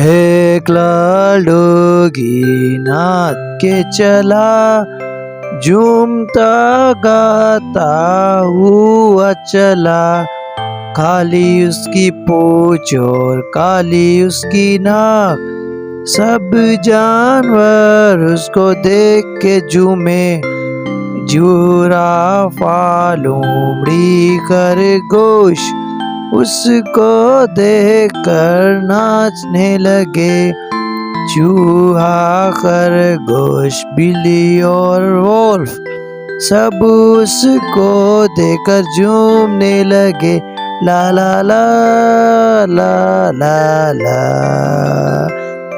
एक लाल डोगी नाच के चला, झूमता गाता हुआ चला। काली उसकी पूंछ और काली उसकी नाक, सब जानवर उसको देख के झूमे। जिराफा, लोमड़ी, खरगोश उसको देखकर नाचने लगे। चूहा, खरगोश, बिल्ली और वोल्फ सब उसको देखकर झूमने लगे। ला ला ला ला ला ला,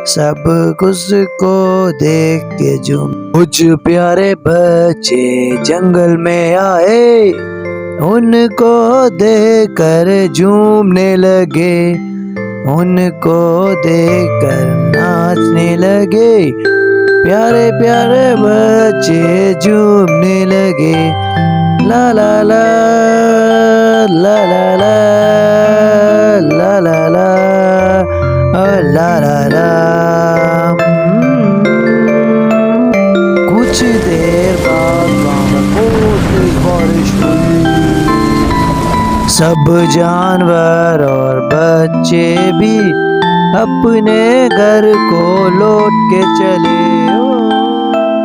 सब उसको देख के झूम। कुछ प्यारे बच्चे जंगल में आए, उनको देखकर झूमने लगे। उनको देखकर नाचने लगे। प्यारे प्यारे बच्चे झूमने लगे। ला ला ला ला ला ला ला ला ला ला ला। कुछ देर बाद बहुत बारिश हुई। सब जानवर और बच्चे भी अपने घर को लौट के चले।